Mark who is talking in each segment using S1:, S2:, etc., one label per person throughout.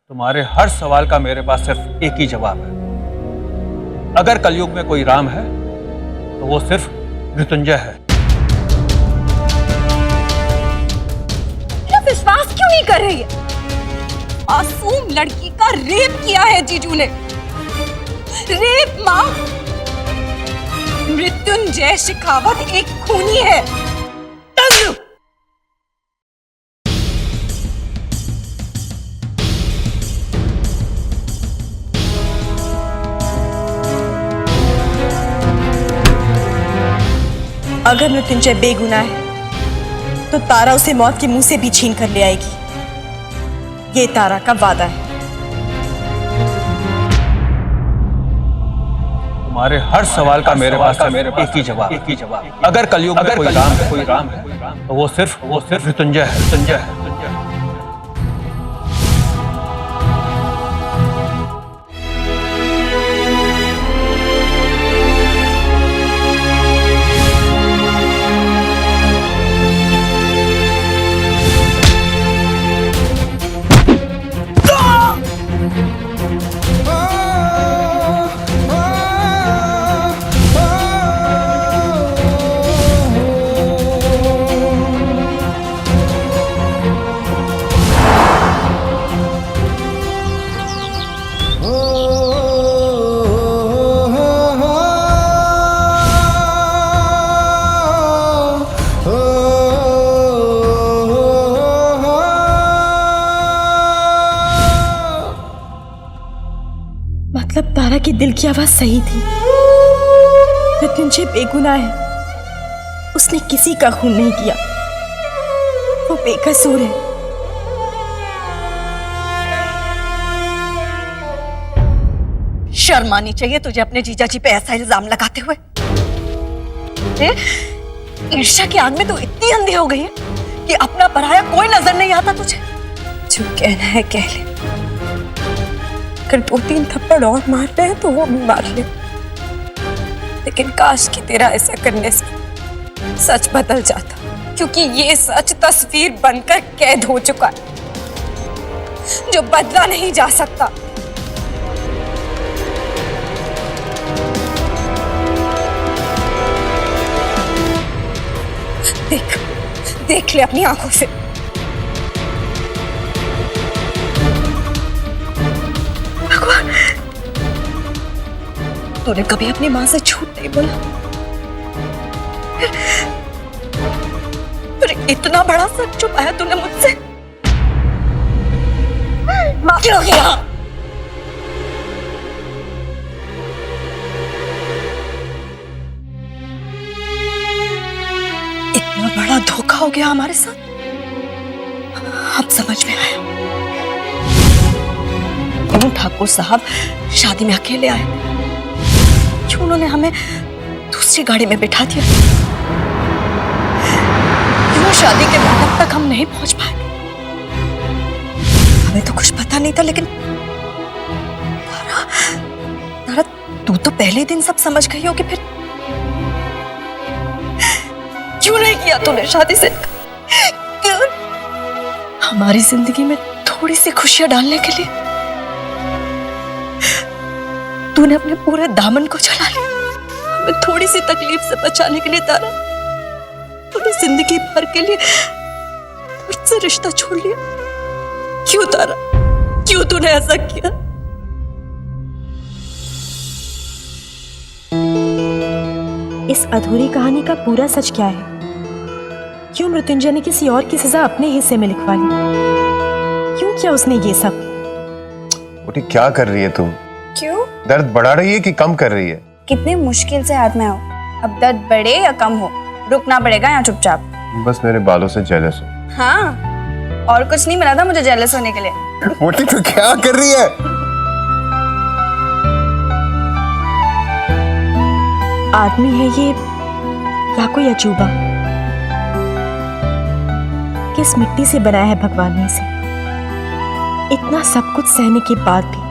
S1: तुम्हारे हर सवाल का मेरे पास सिर्फ एक ही जवाब है। अगर कलयुग में कोई राम है तो वो सिर्फ मृत्युंजय है।
S2: मेरा विश्वास क्यों नहीं कर रही है? मासूम लड़की का रेप किया है जीजू ने। रेप माँ। मृत्युंजय शेखावत एक खूनी है।
S3: अगर मृत्युंजय बेगुनाह है तो तारा उसे मौत के मुंह से भी छीन कर ले आएगी। ये तारा का वादा है।
S1: तुम्हारे हर सवाल का मेरे पास एक ही जवाब। अगर कलयुग में कोई राम है तो वो सिर्फ मृत्युंजय है।
S3: मतलब तारा की दिल की आवाज सही थी। मृत्युंजय बेगुनाह है। उसने किसी का खून नहीं किया। वो बेकसूर है।
S2: शर्म आनी चाहिए तुझे अपने जीजाजी पे ऐसा इल्जाम लगाते हुए। ईर्ष्या की आग में तू इतनी अंधी हो गई है कि अपना पराया कोई नजर नहीं आता तुझे।
S3: जो कहना है कह ले। अगर 2-3 थप्पड़ और मार रहे हैं तो वो भी मार ले। लेकिन काश कि तेरा ऐसा करने से सच बदल जाता, क्योंकि ये सच तस्वीर बनकर कैद हो चुका है जो बदला नहीं जा सकता। देख ले अपनी आंखों से। भगवान, तूने कभी अपनी मां से झूठ नहीं बोला, फिर इतना बड़ा सच छुपाया तूने मुझसे। क्यों किया? इतना बड़ा धोखा हो गया हमारे साथ। अब समझ में आया क्यों ठाकुर साहब शादी में अकेले आए थे, क्यों उन्होंने हमें दूसरी गाड़ी में बिठा दिया, क्यों शादी के मंडप तक हम नहीं पहुंच पाए। हमें तो कुछ पता नहीं था, लेकिन तारा तू तो पहले दिन सब समझ गई होगी। फिर क्यों नहीं किया तूने शादी से? क्यों? हमारी जिंदगी में थोड़ी सी खुशियां डालने के लिए तूने अपने पूरे दामन को जला लिया। हमें थोड़ी सी तकलीफ से बचाने के लिए तारा तूने जिंदगी भर के लिए मुझसे रिश्ता छोड़ लिया। क्यों तारा, क्यों तूने ऐसा किया? इस अधूरी कहानी का पूरा सच क्या है? क्यों मृत्युंजय ने किसी और की सजा अपने हिस्से में लिखवा ली? क्यों किया उसने ये सब?
S4: बेटी क्या कर रही है तुम?
S5: क्यों?
S4: दर्द बढ़ा रही है कि कम कर रही है?
S5: कितनी मुश्किल से हाथ में हो। अब दर्द बढ़े या कम हो, रुकना पड़ेगा यहाँ चुपचाप।
S4: बस मेरे बालों से जेलस हो।
S5: हाँ, और कुछ नहीं मिला था मुझे जेलस होने के लिए।
S4: बेटी तू क्या कर रही है?
S3: आदमी है ये या कोई अजूबा? किस मिट्टी से बनाया है भगवान ने इसे? इतना सब कुछ सहने के बाद भी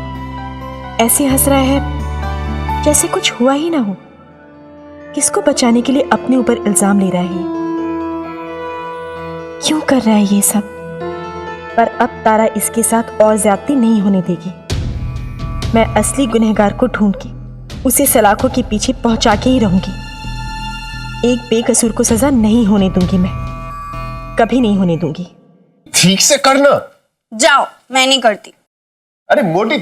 S3: ऐसे हंस रहा है जैसे कुछ हुआ ही ना हो। किसको बचाने के लिए अपने ऊपर इल्जाम ले रहा है? क्यों कर रहा है ये सब?
S6: पर अब तारा इसके साथ और ज्यादती नहीं होने देगी। मैं असली गुनहगार को ढूंढ के उसे सलाखों के पीछे पहुंचा के ही रहूंगी। एक बेकसूर को सजा नहीं होने दूंगी, मैं कभी नहीं होने दूंगी।
S4: ठीक से करना।
S5: जाओ, मैं नहीं करती।
S4: अरे मोटी,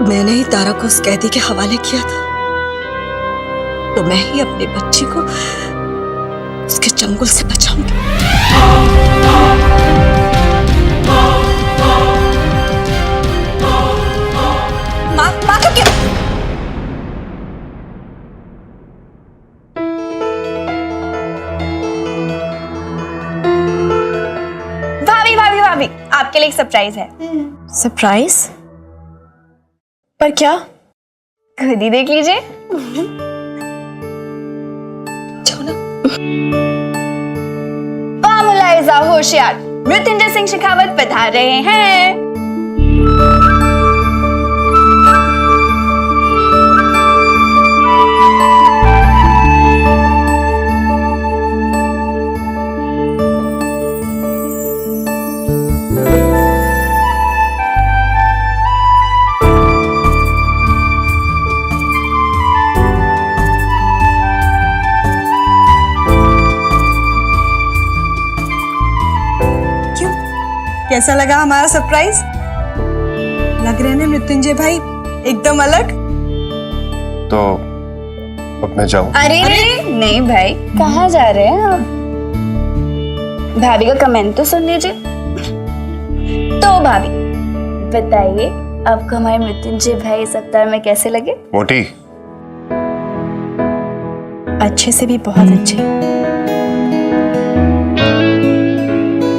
S2: मैंने ही तारा को उस कैदी के हवाले किया था, तो मैं ही अपनी बच्ची को उसके चंगुल से बचाऊंगी। माँ को क्या?
S5: भाभी भाभी भाभी, आपके लिए एक सरप्राइज है।
S6: सरप्राइज? पर क्या?
S5: खुद ही देख लीजिए। मुलायजा होशियार मृत्युंजय सिंह शेखावत पधार रहे हैं।
S2: कैसा लगा हमारा सरप्राइज? लग रहे हैं ना मृत्युंजय भाई एकदम अलग।
S4: तो अब मैं जाऊं?
S5: अरे नहीं भाई, कहाँ जा रहे हैं आप? भाभी का कमेंट तो सुन लीजिए। तो भाभी बताइए, आपको हमारे मृत्युंजय भाई इस अवतार में कैसे लगे?
S4: मोटी,
S6: अच्छे से भी बहुत अच्छे,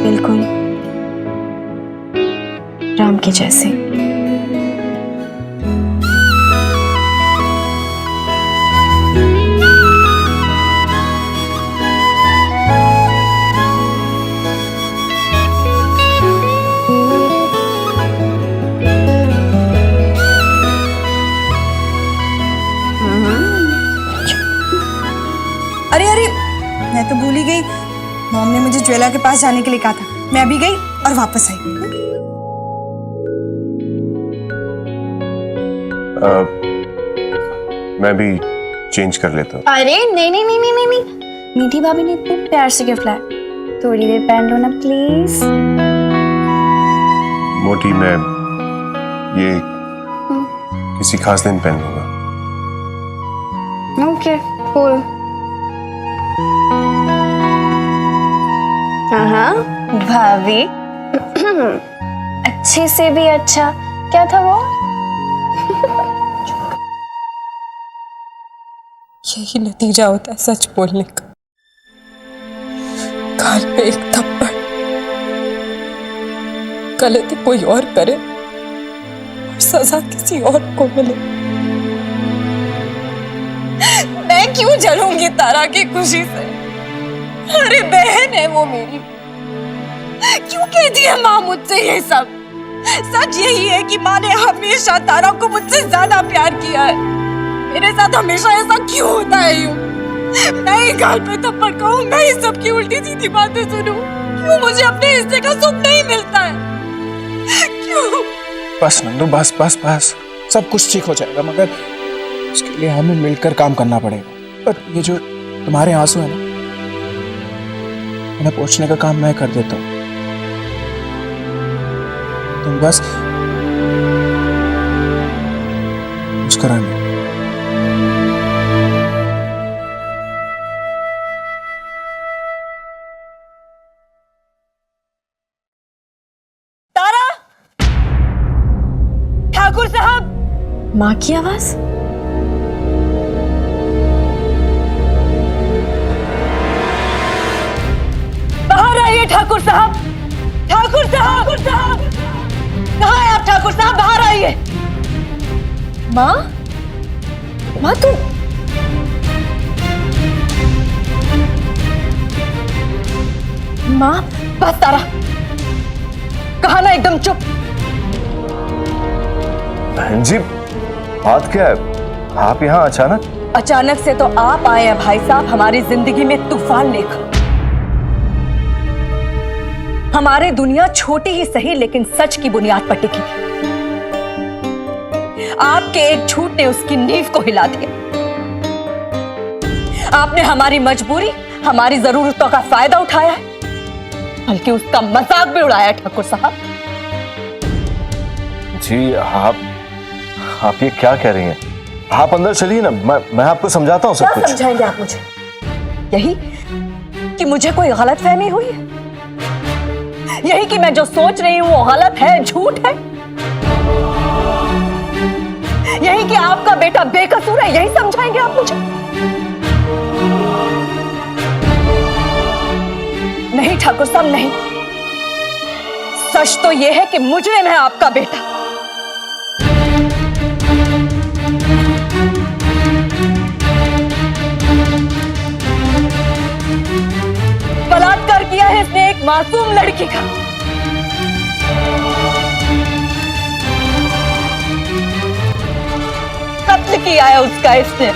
S6: बिल्कुल राम के जैसे।
S2: अरे अरे, मैं तो भूल ही गई। मॉम ने मुझे ज्वेला के पास जाने के लिए कहा था। मैं अभी गई और वापस आई।
S4: मैं भी चेंज कर लेता हूँ।
S5: अरे नहीं नहीं नहीं नहीं नहीं नहीं, मीठी भाभी ने इतने प्यार से गिफ्ट लाया, थोड़ी देर पहन लो ना प्लीज।
S4: मोटी, मैं ये किसी खास दिन पहन लूंगा।
S5: Okay cool. हाँ भाभी, अच्छे से भी अच्छा। क्या था वो?
S3: यही नतीजा होता है सच बोलने का। गाल पे एक थप्पड़, गलती कोई और करे और सजा किसी और को मिले।
S2: मैं क्यों जलूंगी तारा की खुशी से? अरे बहन है वो मेरी। क्यों कहती है माँ मुझसे ये सब? सच यही है कि माँ ने हमेशा तारा को मुझसे ज्यादा प्यार किया है। मेरे साथ हमेशा ऐसा क्यों होता है? यूं मैं ही गाल पे थप्पड़ खाऊं, मैं ही सबकी उल्टी सीधी बातें सुनूं। क्यों मुझे अपने हिस्से का सुख नहीं मिलता है? क्यों?
S4: बस नंदू, बस बस बस।
S7: सब कुछ ठीक हो जाएगा, मगर उसके लिए हमें मिलकर काम करना पड़ेगा। पर ये जो तुम्हारे आंसू है ना, उन्हें पोंछने का काम मैं कर देता हूँ। तुम बस मुस्कुराने।
S2: ठाकुर साहब!
S3: माँ की आवाज?
S2: बाहर आइए ठाकुर साहब! ठाकुर साहब! ठाकुर साहब! कहाँ है आप ठाकुर साहब? बाहर आइए!
S3: माँ? माँ तुम? माँ?
S2: बस तारा, कहा ना एकदम चुप।
S8: बहन जी, बात क्या है? आप यहाँ अचानक?
S2: अचानक से तो आप आए हैं भाई साहब हमारी जिंदगी में तूफान लेकर। हमारी दुनिया छोटी ही सही लेकिन सच की बुनियाद पर टिकी थी। आपके एक झूठ ने उसकी नींव को हिला दिया। आपने हमारी मजबूरी, हमारी जरूरतों का फायदा उठाया है, बल्कि उसका मजाक भी उड़ाया ठाकुर साहब।
S8: जी आप ये क्या कह रही हैं? आप अंदर चलिए ना, मैं आपको समझाता हूँ सब
S2: क्या
S8: कुछ।
S2: समझाएंगे आप मुझे? यही कि मुझे कोई गलतफहमी हुई है? यही कि मैं जो सोच रही हूं वो गलत है, झूठ है? यही कि आपका बेटा बेकसूर है, यही समझाएंगे आप मुझे? नहीं ठाकुर साहब, नहीं। सच तो यह है कि मुजरिम है आपका बेटा। बलात्कार किया है इसने एक मासूम लड़की का। कत्ल किया है उसका इसने।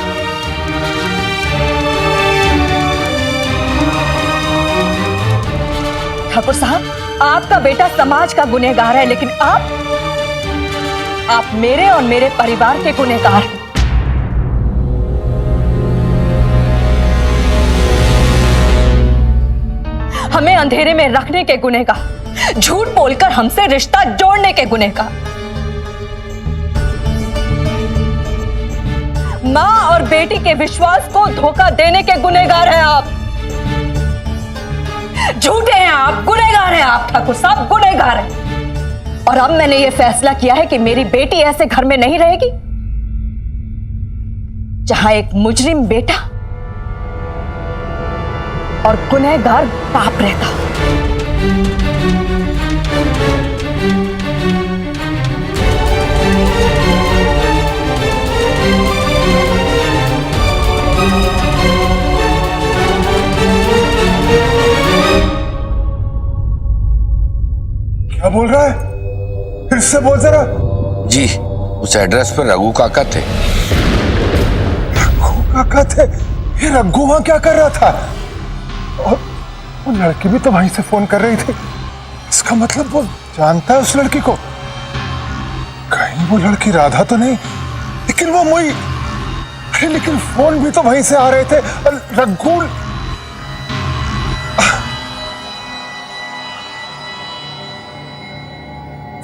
S2: ठाकुर साहब, आपका बेटा समाज का गुनहगार है, लेकिन आप मेरे और मेरे परिवार के गुनहगार हैं। हमें अंधेरे में रखने के गुनहगार, झूठ बोलकर हमसे रिश्ता जोड़ने के गुनहगार। मां और बेटी के विश्वास को धोखा देने के गुनहगार हैं आप। झूठे हैं आप, गुनहगार हैं आप ठाकुर साहब, गुनहगार हैं। और अब मैंने यह फैसला किया है कि मेरी बेटी ऐसे घर में नहीं रहेगी जहां एक मुजरिम बेटा और गुनहगार बाप रहता।
S4: क्या बोल रहा है? फिर से बोल जरा।
S9: जी, उस एड्रेस पर रघु काका थे।
S4: रघु काका थे? ये रघु वहां क्या कर रहा था? और वो लड़की भी तो वहीं से फोन कर रही थी। इसका मतलब वो जानता है उस लड़की को। कहीं वो लड़की राधा तो नहीं? लेकिन वो मुई, अरे लेकिन फोन भी तो वहीं से आ रहे थे। और रघु,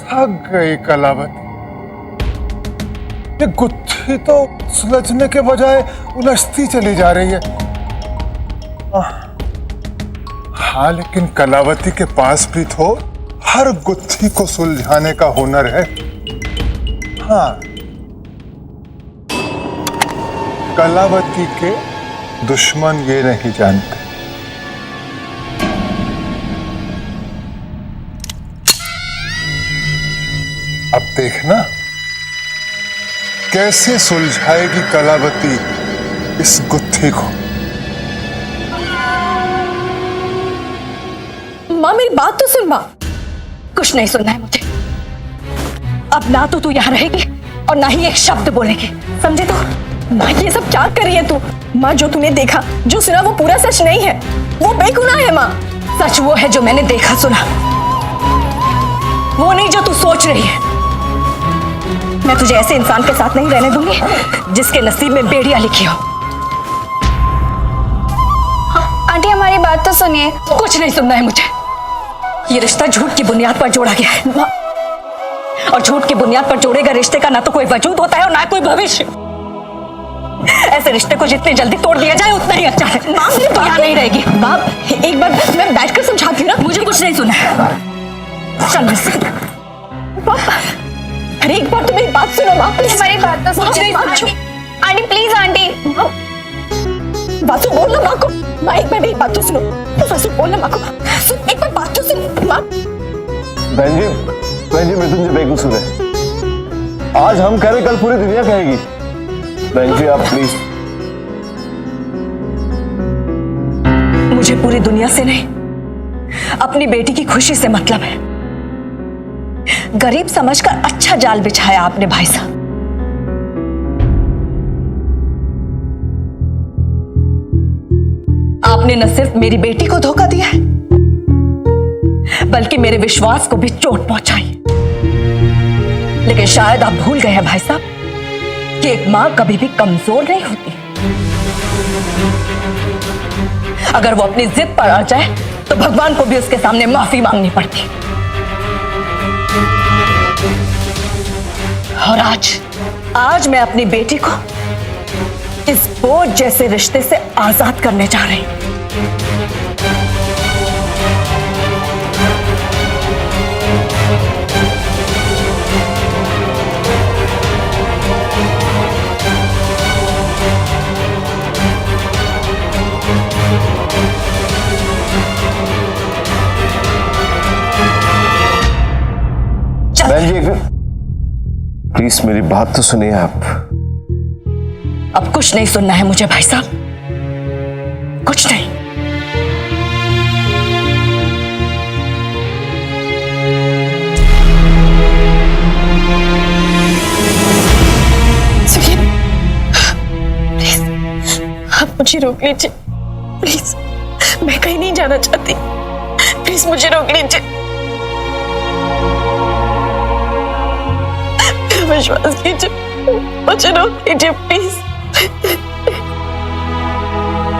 S4: थक गई कलावती। ये गुत्थी तो सुलझने के बजाय उलझती चली जा रही है। हाँ, लेकिन कलावती के पास भी तो हर गुत्थी को सुलझाने का हुनर है। हाँ, कलावती के दुश्मन ये नहीं जानते। अब देखना कैसे सुलझाएगी कलावती इस गुत्थी को।
S2: माँ मेरी बात तो सुन। माँ, कुछ नहीं सुनना है मुझे। अब ना तो तू यहाँ रहेगी और ना ही एक शब्द बोलेगी, समझे? तो
S3: माँ ये सब क्या कर रही है तू? माँ जो तूने देखा, जो सुना वो पूरा सच नहीं है, वो बेगुनाह है। माँ
S2: सच वो है जो मैंने देखा सुना, वो नहीं जो तू सोच रही है।
S6: मैं तुझे ऐसे इंसान के साथ नहीं रहने दूंगी जिसके नसीब में बेड़िया लिखी हो।
S5: आंटी हमारी बात तो सुनिए।
S6: कुछ नहीं सुनना है मुझे। ये रिश्ता झूठ की बुनियाद पर जोड़ा गया है, और झूठ की बुनियाद पर जोड़े गए रिश्ते का ना तो कोई वजूद होता है और ना कोई भविष्य। ऐसे रिश्ते को जितनी जल्दी तोड़ दिया जाए उतना ही अच्छा है। माँ मुझे तो यहाँ नहीं रहेगी। बाप, एक बार मैं बैठकर समझाती हूँ ना। मुझे कुछ नहीं सुना है। चल अरे एक बार तो मेरी बात सुनो माँ, प्लीज।
S5: हमारी बात तो सुनिए आंटी, प्लीज आंटी।
S6: वासु बोल ना माँ को। माँ एक बार मेरी बात तो सुनो। वासु बोल ना माँ को। सुन, एक बार बात तो सुन माँ।
S8: बहन जी मृत्युंजय बेकसूर है। आज हम कह रहे कल पूरी दुनिया कहेगी। बहन जी आप प्लीज।
S6: मुझे पूरी दुनिया से नहीं, अपनी बेटी की खुशी से मतलब है। गरीब समझकर अच्छा जाल बिछाया आपने भाई साहब। आपने न सिर्फ मेरी बेटी को धोखा दिया है, बल्कि मेरे विश्वास को भी चोट पहुंचाई। लेकिन शायद आप भूल गए हैं भाई साहब कि एक मां कभी भी कमजोर नहीं होती। अगर वो अपनी जिद पर आ जाए तो भगवान को भी उसके सामने माफी मांगनी पड़ती। और आज मैं अपनी बेटी को इस बोझ जैसे रिश्ते से आजाद करने जा रही हूं।
S8: बहन जी प्लीज मेरी बात तो सुनिए आप।
S6: अब कुछ नहीं सुनना है मुझे भाई साहब, कुछ नहीं। सुनिए प्लीज, आप मुझे रोक लीजिए प्लीज। मैं कहीं नहीं जाना चाहती, प्लीज मुझे रोक लीजिए। विश्वास कीजिए, मुझे रोक लीजिए प्लीज।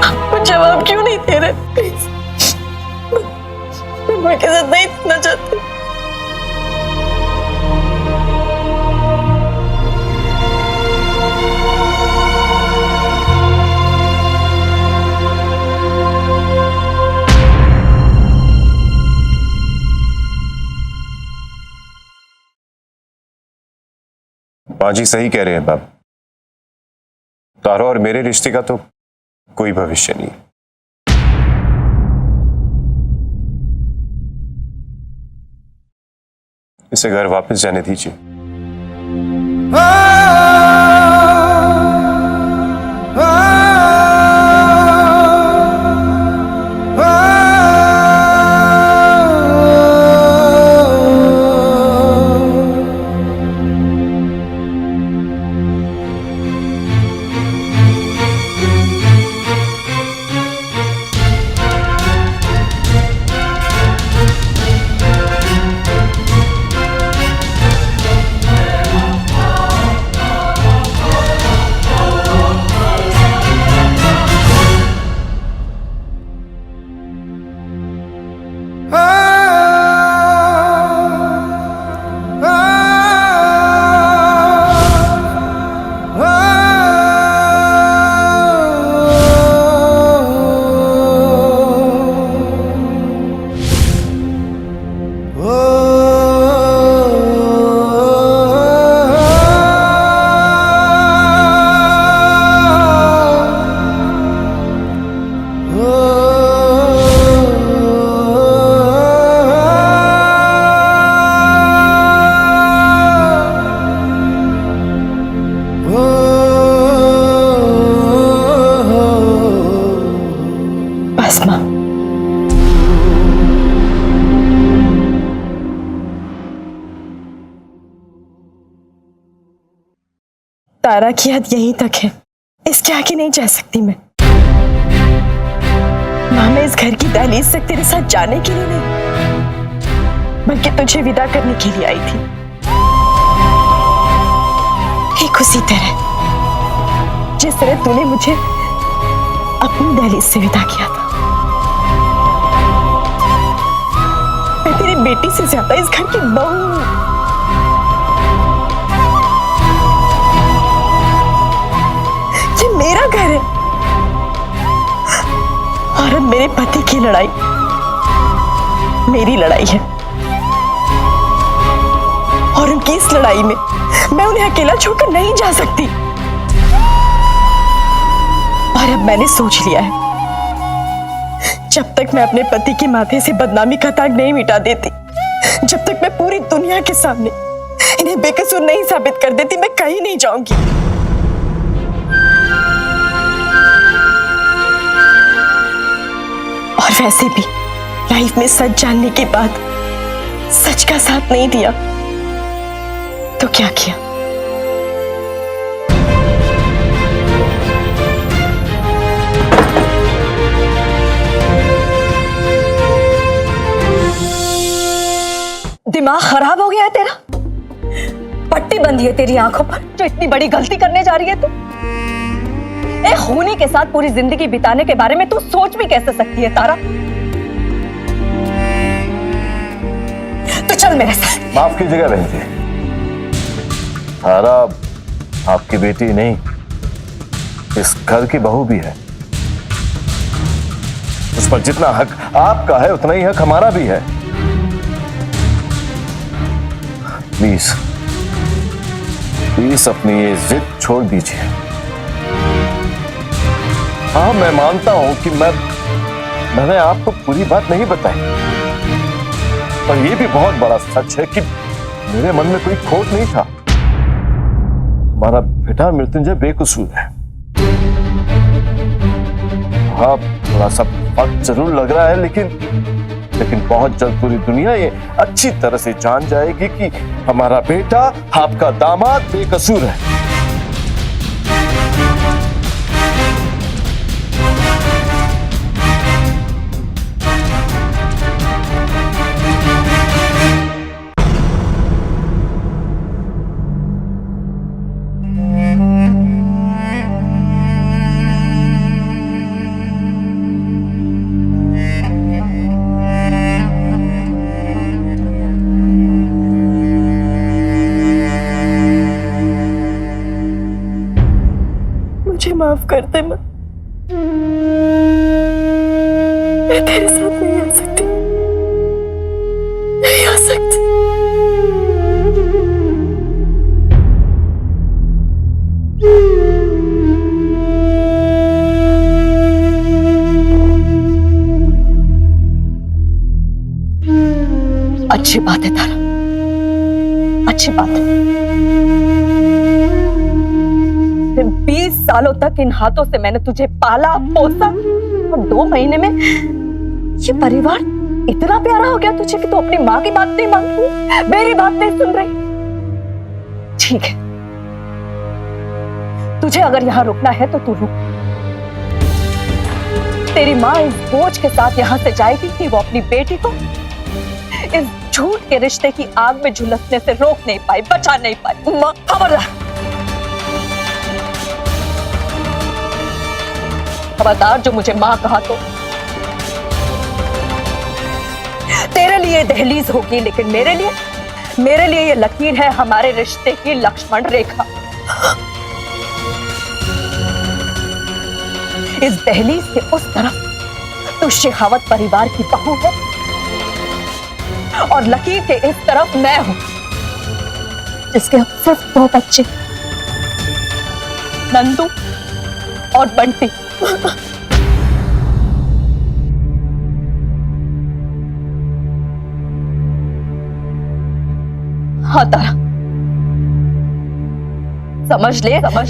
S6: आप जवाब क्यों नहीं दे रहे प्लीज? मैं उनके साथ नहीं रहना चाहती।
S10: माँ जी सही कह रहे हैं बाप। तारा और मेरे रिश्ते का तो कोई भविष्य नहीं। इसे घर वापस जाने दीजिए।
S6: तारा की हद यहीं तक है, इसके आगे नहीं जा सकती मैं। माँ, मैं इस घर की दहलीज तक तेरे साथ जाने के लिए नहीं, बल्कि तुझे विदा करने के लिए आई थी। ठीक उसी तरह जिस तरह तूने मुझे अपनी दहलीज से विदा किया था। मैं तेरी बेटी से ज्यादा इस घर की बहू हूं। ये मेरा घर है और अब मेरे पति की लड़ाई मेरी लड़ाई है और उनकी इस लड़ाई में मैं उन्हें अकेला छोड़कर नहीं जा सकती। और अब मैंने सोच लिया है, जब तक मैं अपने पति के माथे से बदनामी का दाग नहीं मिटा देती, जब तक मैं पूरी दुनिया के सामने इन्हें बेकसूर नहीं साबित कर देती, मैं कहीं नहीं जाऊंगी। और वैसे भी लाइफ में सच जानने के बाद सच का साथ नहीं दिया तो क्या किया?
S3: दिमाग खराब हो गया है तेरा? पट्टी बंधी है तेरी आंखों पर जो इतनी बड़ी गलती करने जा रही है तू? एक खूनी के साथ पूरी जिंदगी बिताने के बारे में तू सोच भी कैसे सकती है तारा? तो चल मेरे साथ।
S8: माफ कीजिएगा बहन जी, तारा आपकी बेटी नहीं, इस घर की बहू भी है। उस पर जितना हक आपका है उतना ही हक हमारा भी है। प्लीज प्लीज अपनी ये जिद छोड़ दीजिए। हाँ, मैं मानता हूं कि मैंने आपको पूरी बात नहीं बताई, पर यह भी बहुत बड़ा सच है कि मेरे मन में कोई खोट नहीं था। हमारा बेटा मृत्युंजय बेकसूर है। हाँ, थोड़ा सा वक्त जरूर लग रहा है, लेकिन बहुत जल्द पूरी दुनिया ये अच्छी तरह से जान जाएगी कि हमारा बेटा, आपका दामाद बेकसूर है।
S6: मुझे माफ कर दे मां, मैं तेरे साथ नहीं आ सकती, नहीं आ सकती।
S3: अच्छी बात है तारा, अच्छी बात है। 20 सालों तक इन हाथों से मैंने तुझे पाला पोसा और 2 महीने में ये परिवार इतना प्यारा हो गया तुझे कि तू अपनी माँ की बात नहीं मान रही, मेरी बात नहीं सुन रही। ठीक है, तुझे अगर यहां रुकना है तो तू रुक। तेरी माँ इस बोझ के साथ यहां से जाएगी कि वो अपनी बेटी को इस झूठ के रिश्ते की आग में झुलसने से रोक नहीं पाई, बचा नहीं पाई। माँ खबरदार, खबरदार जो मुझे मां कहा तो तेरे लिए दहलीज होगी, लेकिन मेरे लिए ये लकीर है हमारे रिश्ते की लक्ष्मण रेखा। इस दहलीज के उस तरफ तू शेखावत परिवार की बहू है और लकीर के इस तरफ मैं हूं, जिसके अब सिर्फ 2 बच्चे, नंदू और बंटी। हाँ तारा, समझ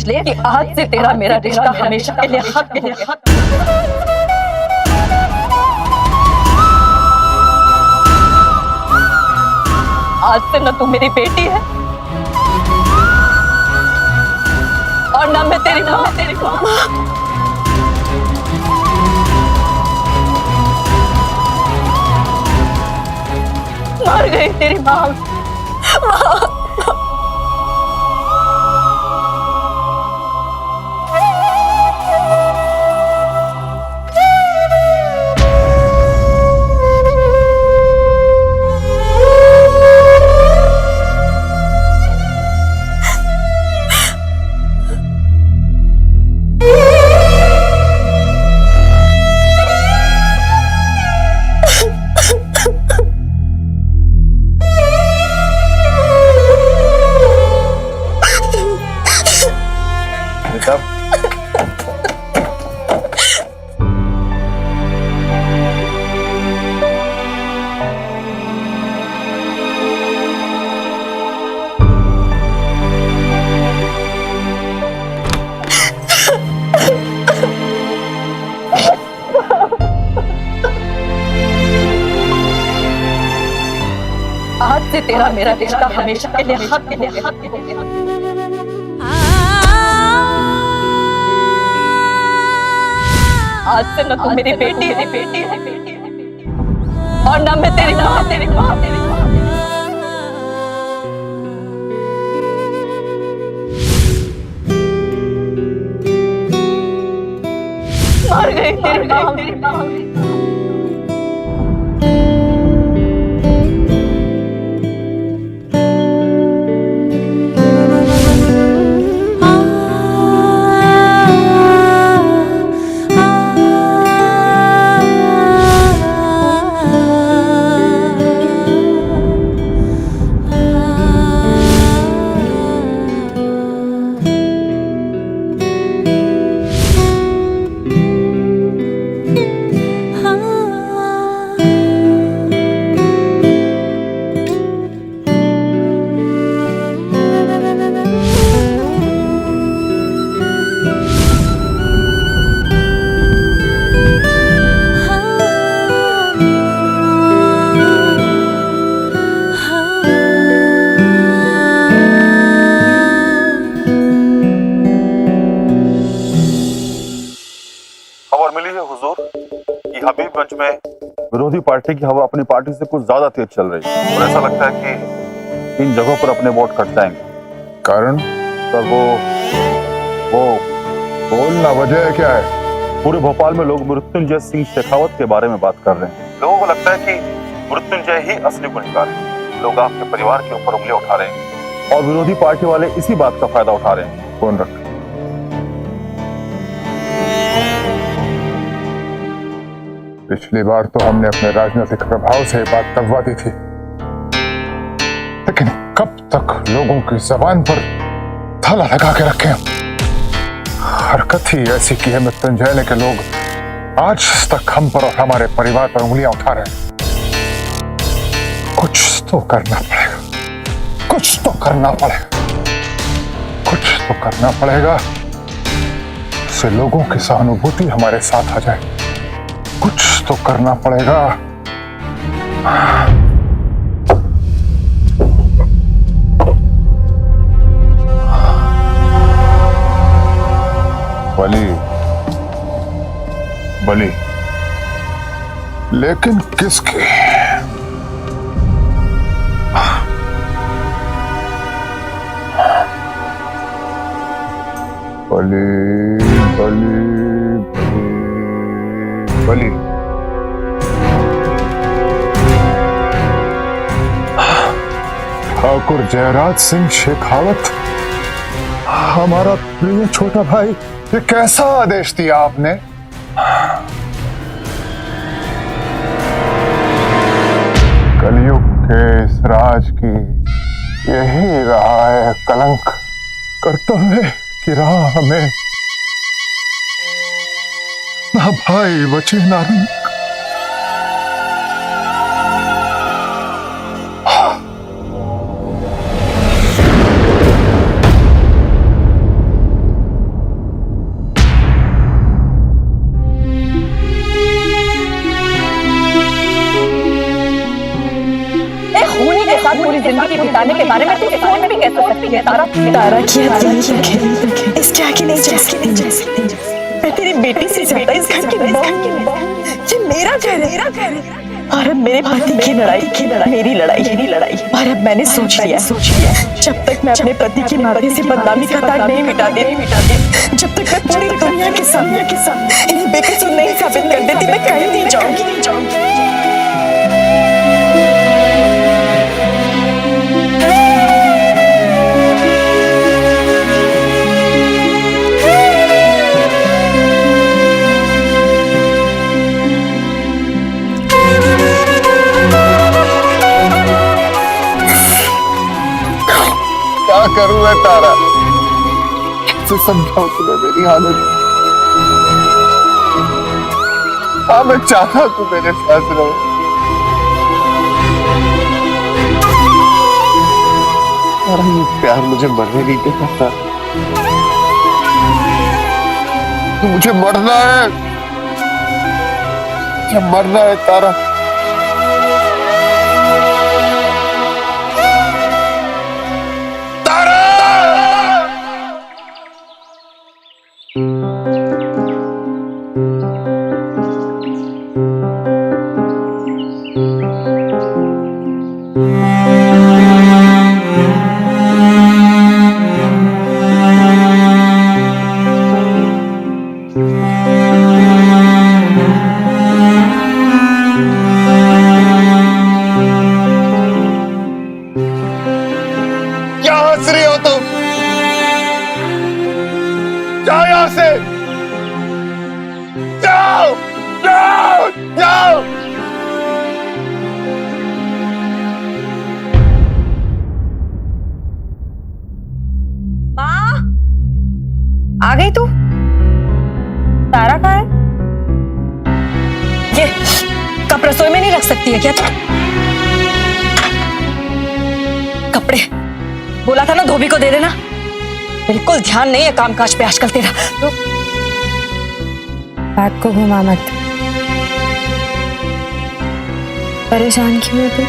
S3: ले कि आज से तेरा मेरा रिश्ता हमेशा के लिए खत्म हो गया। आज से न तू मेरी बेटी है और न मैं तेरी माँ। मर गई तेरी माँ। से तेरा मेरा रिश्ता हमेशा के लिए खत्म हो गया। आज से न तू मेरी बेटी है और न मैं तेरी माँ। मर गई तेरी माँ।
S11: खबर मिली है हुजूर कि हबीबगंज में विरोधी पार्टी की हवा अपनी पार्टी से कुछ ज्यादा तेज चल रही है और ऐसा लगता है कि इन जगहों पर अपने वोट कट जाएंगे।
S4: कारण?
S11: पर वो
S4: बोलना, वजह क्या है?
S11: पूरे भोपाल में लोग मृत्युंजय सिंह शेखावत के बारे में बात कर रहे हैं। लोगों को लगता है कि मृत्युंजय ही असली गुनहगार है। लोग आपके परिवार के ऊपर उंगलियां उठा रहे हैं और विरोधी पार्टी वाले इसी बात का फायदा उठा रहे हैं।
S4: कौन रख? पिछली बार तो हमने अपने राजनीतिक प्रभाव से बात दबवा दी थी, लेकिन कब तक लोगों की जबान पर ताला लगा के रखे? हरकत ही ऐसी की है मृत्युंजय ने कि लोग आज तक हम पर और हमारे परिवार पर उंगलियां उठा रहे हैं। कुछ तो करना पड़ेगा, कुछ तो करना पड़ेगा, कुछ तो करना पड़ेगा इससे लोगों की सहानुभूति हमारे साथ आ जाए। कुछ तो करना पड़ेगा। बली, लेकिन किसके? बली बली बली ठाकुर जयराज सिंह शेखावत, हमारा प्रिय छोटा भाई, ये कैसा आदेश दिया आपने? कलयुग के इस राज की यही रहा है कलंक। कर्तव्य की राह में ना भाई बचे ना रंग।
S3: पूरी जिंदगी बिताने के बारे में तू सोच भी कैसे सकती है? तारा की इसके आगे नहीं जा सकती। मैं तेरी बेटी से ज्यादा इस घर की बहू, ये मेरा घर है और अब मेरे पति की लड़ाई मेरी लड़ाई। और अब मैंने सोच लिया जब तक मैं अपने पति की माथे से बदनामी का दाग नहीं मिटा दे, जब तक मैं पूरी दुनिया के सामने इन्हें बेकसूर नहीं साबित कर देती, मैं कहीं नहीं जाऊंगी।
S4: क्या करूं मैं तारा? कैसे समझाऊं तुम्हें मेरी हालत? हाँ, मैं चाहता तू मेरे साथ रहो, और ये प्यार मुझे मरने नहीं देता था। तो मुझे मरना है, मुझे मरना है तारा।
S8: से। जाओ जाओ जाओ।
S3: माँ आ गई तू? तारा कहाँ है? ये कप रसोई में नहीं रख सकती है क्या तू? कपड़े बोला था ना धोबी को दे देना। बिल्कुल ध्यान नहीं है काम काज पे आजकल तेरा। तो बात को घुमा मत। परेशान क्यों है तू?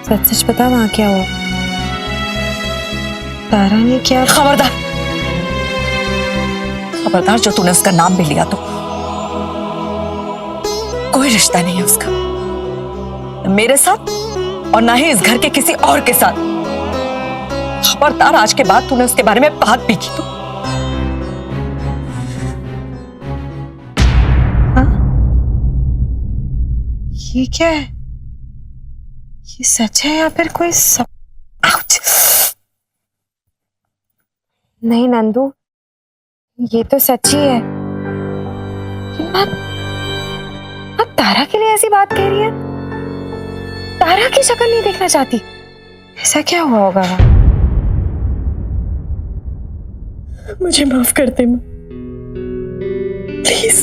S3: सच सच बता वहां क्या हुआ? तारा ने क्या? खबरदार खबरदार, जो तूने उसका नाम भी लिया तो कोई रिश्ता नहीं है उसका, न मेरे साथ और ना ही इस घर के किसी और के साथ। खबरदार आज के बाद तूने उसके बारे में बात भी की तो। हाँ? ये क्या है? ये सच है या फिर कोई सब? आउच! नहीं नंदू, ये तो सच्ची है। अब तारा के लिए ऐसी बात कह रही है? तारा की शक्ल नहीं देखना चाहती? ऐसा क्या हुआ होगा? मुझे माफ कर दे माँ, प्लीज।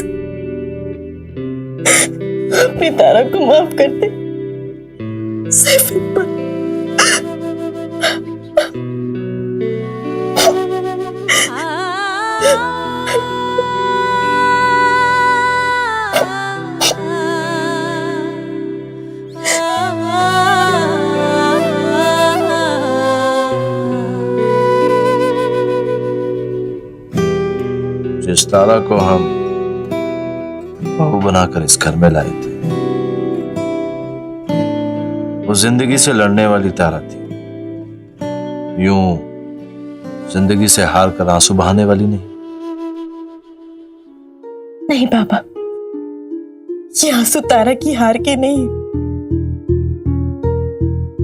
S3: अपनी तारा को माफ कर दे, सिर्फ एक बार।
S12: जिस तारा को हम बहू बनाकर इस घर में लाए थे, वो जिंदगी से लड़ने वाली तारा थी। यूं जिंदगी से हार कर आंसू बहाने वाली नहीं।
S3: नहीं बाबा, ये आंसू तारा की हार के नहीं,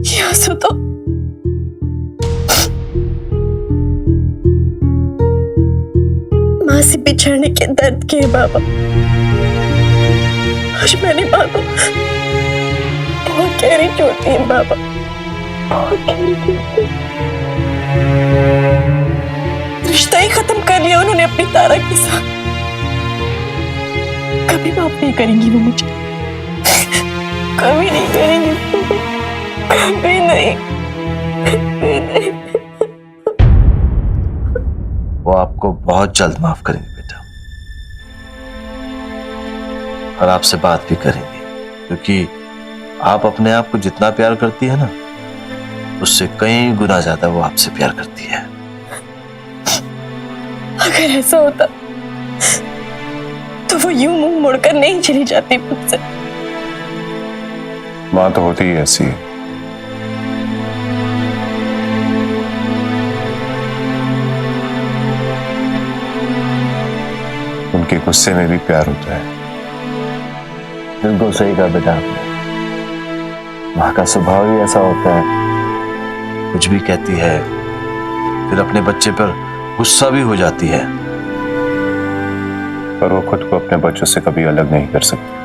S3: ये आंसू तो माँ से बिछड़ने के दर्द के हैं बाबा। आज मैंने माँ को बहुत गहरी चोट दी है बाबा, बहुत गहरी चोट दी। रिश्ता ही खत्म कर लिया उन्होंने अपनी तारा के साथ। कभी माफ नहीं करेंगी वो मुझे, कभी नहीं करेंगी, कभी नहीं, कभी नहीं।
S12: वो आपको बहुत जल्द माफ करेंगे बेटा, और आपसे बात भी करेंगे, क्योंकि आप अपने आप को जितना प्यार करती है ना, उससे कई गुना ज्यादा वो आपसे प्यार करती है।
S3: अगर ऐसा होता तो वो यूं मुंह मोड़कर नहीं चली जाती मुझसे।
S10: माँ तो होती ही ऐसी है। उनके गुस्से में भी प्यार होता है।
S12: बिल्कुल सही कहा बेटा आपने। माँ का स्वभाव ही ऐसा होता है, कुछ भी कहती है फिर अपने बच्चे पर गुस्सा भी हो जाती है,
S10: पर वो खुद को अपने बच्चों से कभी अलग नहीं कर सकती।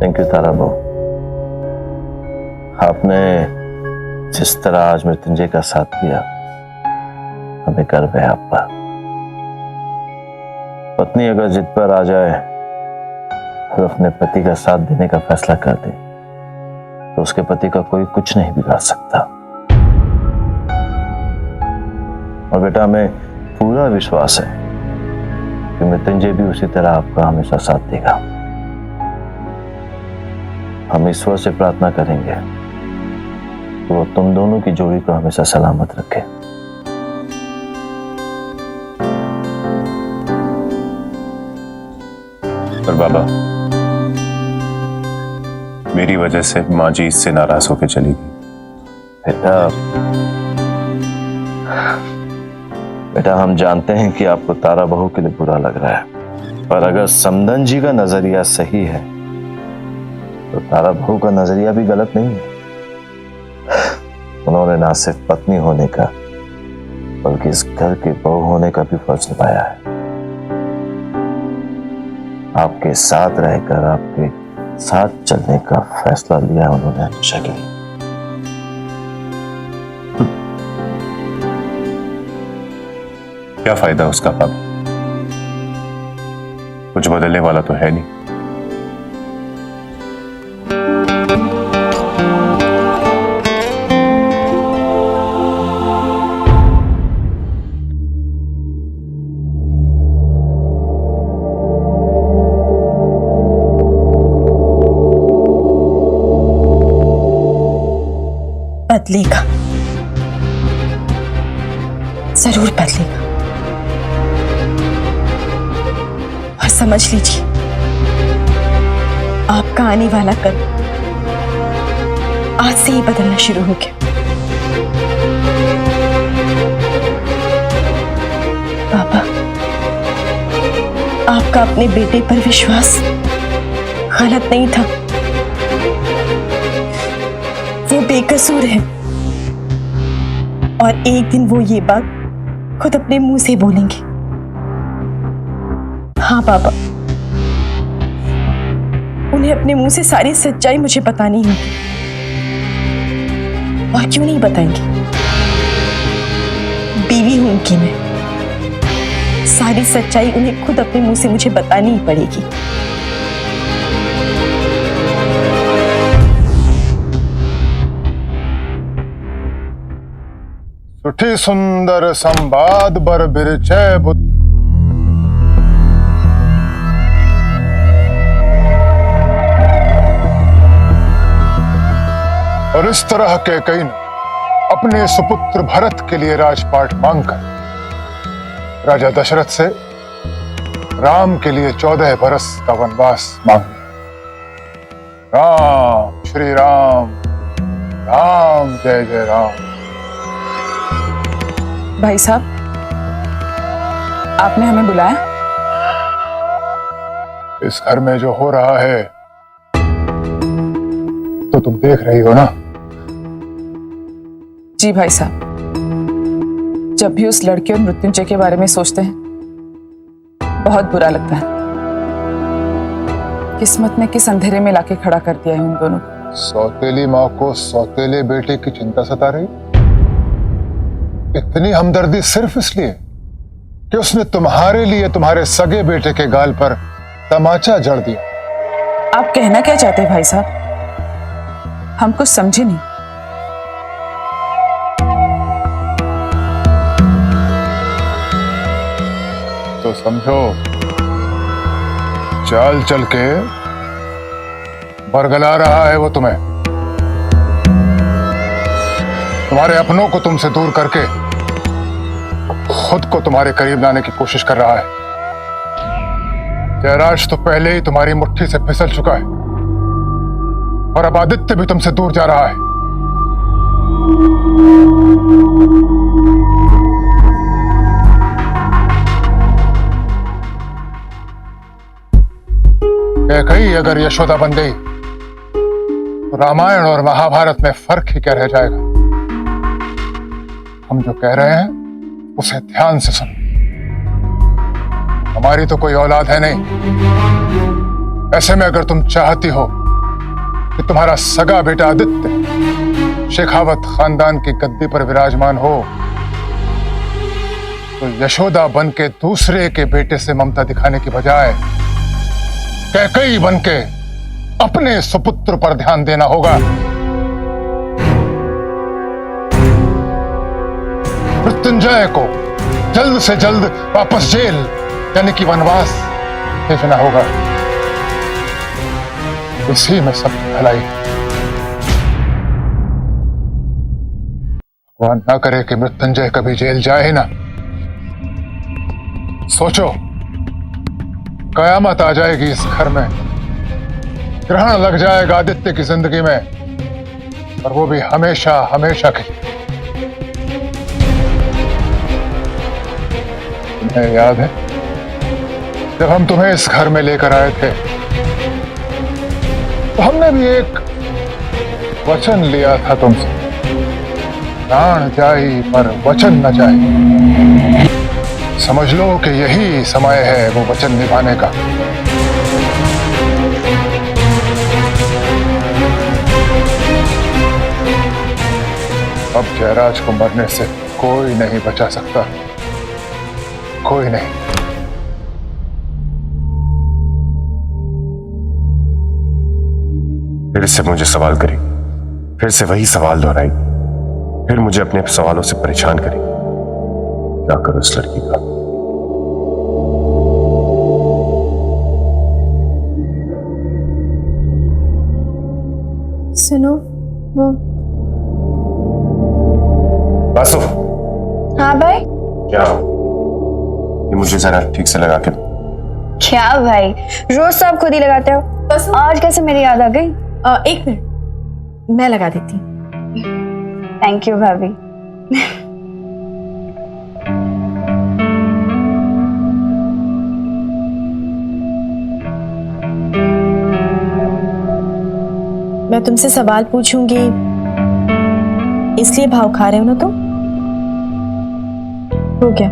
S12: थैंक यू तारा बहू, आपने जिस तरह आज मृत्युंजय का साथ दिया, हमें गर्व है आप पर। पत्नी अगर जिद पर आ जाए और अपने पति का साथ देने का फैसला कर दे, तो उसके पति का कोई कुछ नहीं बिगाड़ सकता। और बेटा, हमें पूरा विश्वास है कि मृत्युंजय भी उसी तरह आपका हमेशा साथ देगा। हम ईश्वर से प्रार्थना करेंगे कि वो तुम दोनों की जोड़ी को हमेशा सलामत रखे।
S10: पर बाबा, मेरी वजह से माँ जी इससे नाराज होकर चली गई।
S12: बेटा, हम जानते हैं कि आपको तारा बहू के लिए बुरा लग रहा है, पर अगर समदन जी का नजरिया सही है तो तारा बहू का नजरिया भी गलत नहीं है। उन्होंने ना सिर्फ पत्नी होने का बल्कि इस घर की बहू होने का भी फर्ज निभाया है। आपके साथ रहकर आपके साथ चलने का फैसला लिया उन्होंने हमेशा के लिए।
S10: क्या फायदा उसका पापा? कुछ बदलने वाला तो है नहीं।
S6: बदलेगा, जरूर बदलेगा। और समझ लीजिए, आपका आने वाला कल आज से ही बदलना शुरू हो गया। पापा, आपका अपने बेटे पर विश्वास गलत नहीं था। वो बेकसूर है और एक दिन वो ये बात खुद अपने मुंह से बोलेंगे। हाँ पापा, उन्हें अपने मुंह से सारी सच्चाई मुझे बतानी होगी। और क्यों नहीं बताएंगे? बीवी हूं उनकी मैं, सारी सच्चाई उन्हें खुद अपने मुंह से मुझे बतानी ही पड़ेगी।
S4: सुठी सुंदर संवाद बर बिरचय और इस तरह के कई ने अपने सुपुत्र भरत के लिए राजपाट मांगकर राजा दशरथ से राम के लिए 14 बरस का वनवास मांग लिया। राम श्री राम, राम जय जय राम।
S13: भाई साहब, आपने हमें बुलाया?
S4: इस घर में जो हो रहा है तो तुम देख रही हो ना।
S13: जी भाई साहब, जब भी उस लड़के और मृत्युंजय के बारे में सोचते हैं बहुत बुरा लगता है। किस्मत ने किस अंधेरे में लाके खड़ा कर दिया है उन दोनों को।
S4: सौतेली माँ को सौतेले बेटे की चिंता सता रही, इतनी हमदर्दी सिर्फ इसलिए कि उसने तुम्हारे लिए तुम्हारे सगे बेटे के गाल पर तमाचा जड़ दिया।
S13: आप कहना क्या चाहते हैं भाई साहब? हम कुछ समझे नहीं।
S4: तो समझो, चाल चल के बरगला रहा है वो तुम्हें। तुम्हारे अपनों को तुमसे दूर करके खुद को तुम्हारे करीब लाने की कोशिश कर रहा है। जयराज तो पहले ही तुम्हारी मुट्ठी से फिसल चुका है और अब आदित्य भी तुमसे दूर जा रहा है। कैकेयी अगर यशोदा बन गई तो रामायण और महाभारत में फर्क ही क्या रह जाएगा। हम जो कह रहे हैं उसे ध्यान से सुनो। हमारी तो कोई औलाद है नहीं। ऐसे में अगर तुम चाहती हो कि तुम्हारा सगा बेटा आदित्य शेखावत खानदान की गद्दी पर विराजमान हो, तो यशोदा बन के दूसरे के बेटे से ममता दिखाने की बजाय कैकेयी बन के अपने सुपुत्र पर ध्यान देना होगा। मृत्युंजय को जल्द से जल्द वापस जेल यानी कि वनवास भेजना होगा। इसी में सब भलाई। भगवान ना करे कि मृत्युंजय कभी जेल जाए ना। सोचो, कयामत आ जाएगी इस घर में, ग्रहण लग जाएगा आदित्य की जिंदगी में, और वो भी हमेशा हमेशा के लिए। तुम्हें याद है जब हम तुम्हें इस घर में लेकर आए थे तो हमने भी एक वचन लिया था तुमसे प्राण जाए पर वचन न जाए। समझ लो कि यही समय है वो वचन निभाने का। अब जयराज को मरने से कोई नहीं बचा सकता, कोई नहीं।
S10: फिर से मुझे सवाल करी, फिर से वही सवाल दोहराई, फिर मुझे अपने सवालों से परेशान करी। क्या करूं इस लड़की का?
S6: सुनो वो
S10: बासु।
S5: हाँ भाई।
S10: क्या ये मुझे जरा ठीक से लगा के दो।
S5: क्या भाई, रोज तो आप खुद ही लगाते हो, बस आज कैसे मेरी याद आ गई?
S6: एक मिनट, मैं लगा देती हूँ।
S5: थैंक यू भाभी।
S6: मैं तुमसे सवाल पूछूंगी इसलिए भाव खा रहे हो ना तुम? हो क्या?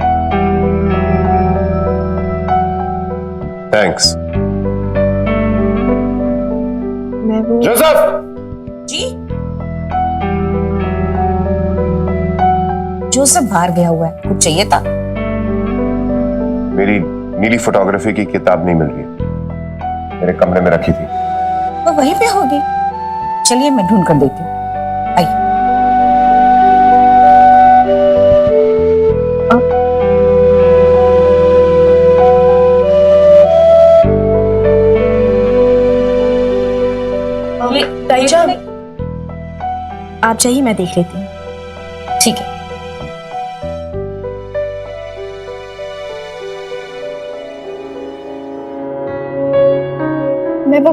S10: थैंक्स।
S6: मैं वो
S10: जोसेफ!
S2: जी जोसेफ बाहर गया हुआ है, कुछ चाहिए था?
S10: मेरी नीली फोटोग्राफी की किताब नहीं मिल रही है, मेरे कमरे में रखी थी।
S2: वो वहीं पे होगी। चलिए मैं ढूंढ कर देती हूँ, आइए।
S6: आप चाहिए मैं देख लेती हूँ।
S2: ठीक है।
S6: मैं वो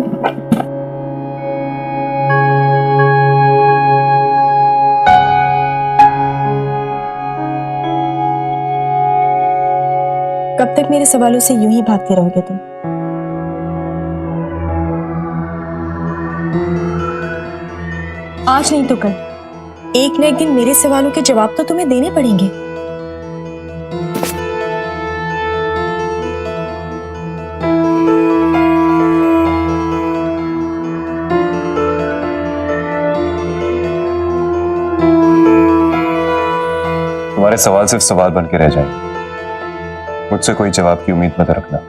S6: कब तक मेरे सवालों से यूं ही भागते रहोगे तुम? आज नहीं तो कल एक न एक दिन मेरे सवालों के जवाब तो तुम्हें देने पड़ेंगे।
S10: तुम्हारे सवाल सिर्फ सवाल बन के रह जाएंगे, मुझसे कोई जवाब की उम्मीद मत रखना।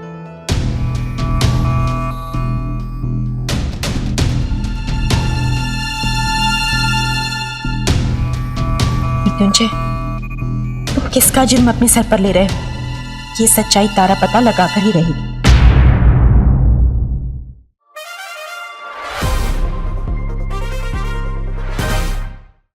S6: मृत्युंजय, तुम किसका जुर्म अपने सर पर ले रहे हो? ये सच्चाई तारा पता लगाकर ही रहेगी।